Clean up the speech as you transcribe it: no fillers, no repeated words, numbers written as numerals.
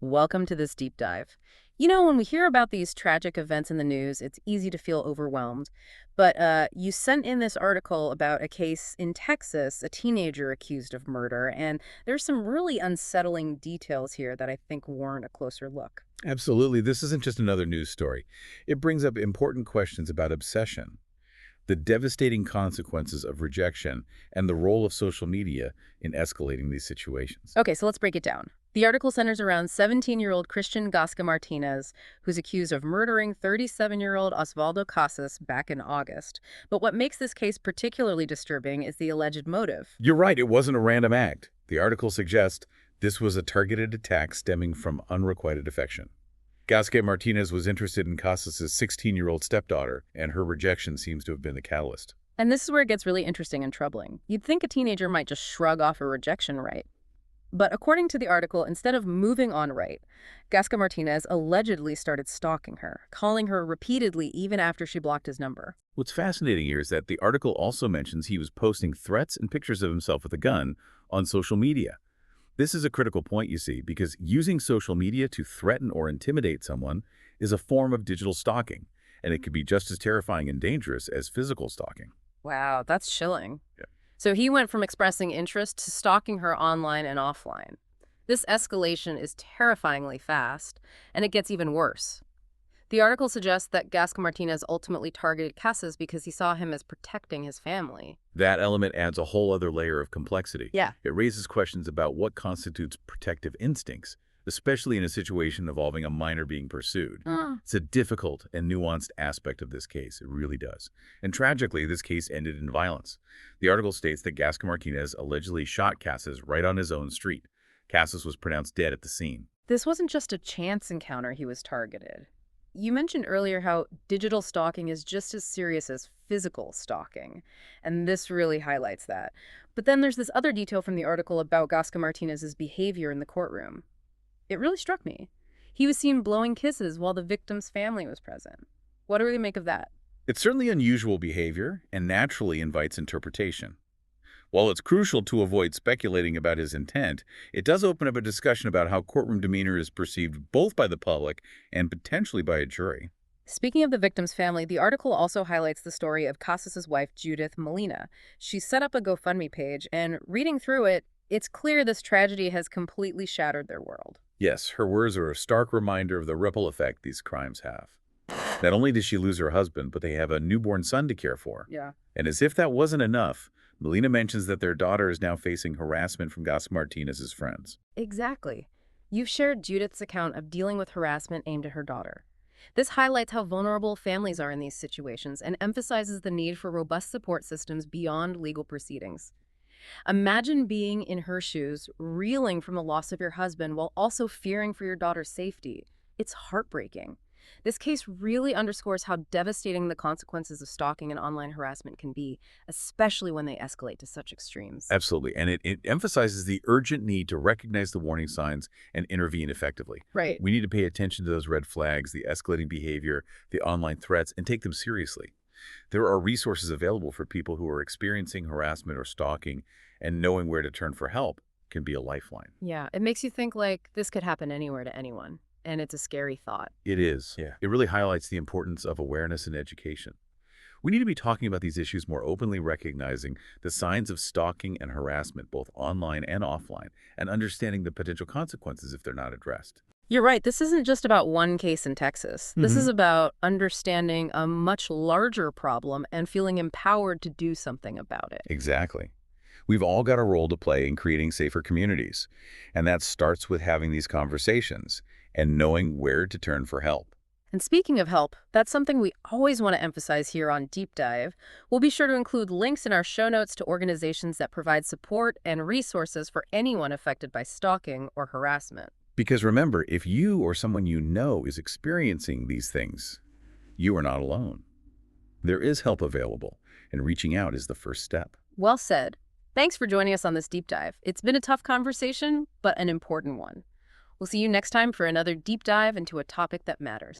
Welcome to this deep dive. When we hear about these tragic events in the news, it's easy to feel overwhelmed. But you sent in this article about a case in Texas, a teenager accused of murder, and there's some really unsettling details here that I think warrant a closer look. Absolutely. This isn't just another news story. It brings up important questions about obsession, the devastating consequences of rejection, and the role of social media in escalating these situations. Okay, so let's break it down. The article centers around 17-year-old Christian Gasca Martinez, who's accused of murdering 37-year-old Osvaldo Casas back in August. But what makes this case particularly disturbing is the alleged motive. You're right, it wasn't a random act. The article suggests this was a targeted attack stemming from unrequited affection. Gasquet Martinez was interested in Casas's 16-year-old stepdaughter, and her rejection seems to have been the catalyst. And this is where it gets really interesting and troubling. You'd think a teenager might just shrug off a rejection right. But according to the article, instead of moving on right, Gasca Martinez allegedly started stalking her, calling her repeatedly even after she blocked his number. What's fascinating here is that the article also mentions he was posting threats and pictures of himself with a gun on social media. This is a critical point, you see, because using social media to threaten or intimidate someone is a form of digital stalking, and it can be just as terrifying and dangerous as physical stalking. Wow, that's chilling. Yeah. So he went from expressing interest to stalking her online and offline. This escalation is terrifyingly fast, and it gets even worse. The article suggests that Gasca Martinez ultimately targeted Casas because he saw him as protecting his family. That element adds a whole other layer of complexity. Yeah. It raises questions about what constitutes protective instincts, especially in a situation involving a minor being pursued. It's a difficult and nuanced aspect of this case. It really does. And tragically, this case ended in violence. The article states that Gasca Martinez allegedly shot Casas right on his own street. Casas was pronounced dead at the scene. This wasn't just a chance encounter he was targeted. You mentioned earlier how digital stalking is just as serious as physical stalking, and this really highlights that. But then there's this other detail from the article about Gasca Martinez's behavior in the courtroom. It really struck me. He was seen blowing kisses while the victim's family was present. What do we make of that? It's certainly unusual behavior and naturally invites interpretation. While it's crucial to avoid speculating about his intent, it does open up a discussion about how courtroom demeanor is perceived both by the public and potentially by a jury. Speaking of the victim's family, the article also highlights the story of Casas's wife, Judith Molina. She set up a GoFundMe page, and reading through it, it's clear this tragedy has completely shattered their world. Yes, her words are a stark reminder of the ripple effect these crimes have. Not only did she lose her husband, but they have a newborn son to care for. Yeah. And as if that wasn't enough, Melina mentions that their daughter is now facing harassment from Gasca Martinez's friends. Exactly. You've shared Judith's account of dealing with harassment aimed at her daughter. This highlights how vulnerable families are in these situations and emphasizes the need for robust support systems beyond legal proceedings. Imagine being in her shoes, reeling from the loss of your husband while also fearing for your daughter's safety. It's heartbreaking. This case really underscores how devastating the consequences of stalking and online harassment can be, especially when they escalate to such extremes. Absolutely. And it emphasizes the urgent need to recognize the warning signs and intervene effectively. Right. We need to pay attention to those red flags, the escalating behavior, the online threats, and take them seriously. There are resources available for people who are experiencing harassment or stalking, and knowing where to turn for help can be a lifeline. Yeah, it makes you think like this could happen anywhere to anyone, and it's a scary thought. It is. Yeah. It really highlights the importance of awareness and education. We need to be talking about these issues more openly, recognizing the signs of stalking and harassment, both online and offline, and understanding the potential consequences if they're not addressed. You're right. This isn't just about one case in Texas. This is about understanding a much larger problem and feeling empowered to do something about it. Exactly. We've all got a role to play in creating safer communities, and that starts with having these conversations and knowing where to turn for help. And speaking of help, that's something we always want to emphasize here on Deep Dive. We'll be sure to include links in our show notes to organizations that provide support and resources for anyone affected by stalking or harassment. Because remember, if you or someone you know is experiencing these things, you are not alone. There is help available, and reaching out is the first step. Well said. Thanks for joining us on this deep dive. It's been a tough conversation, but an important one. We'll see you next time for another deep dive into a topic that matters.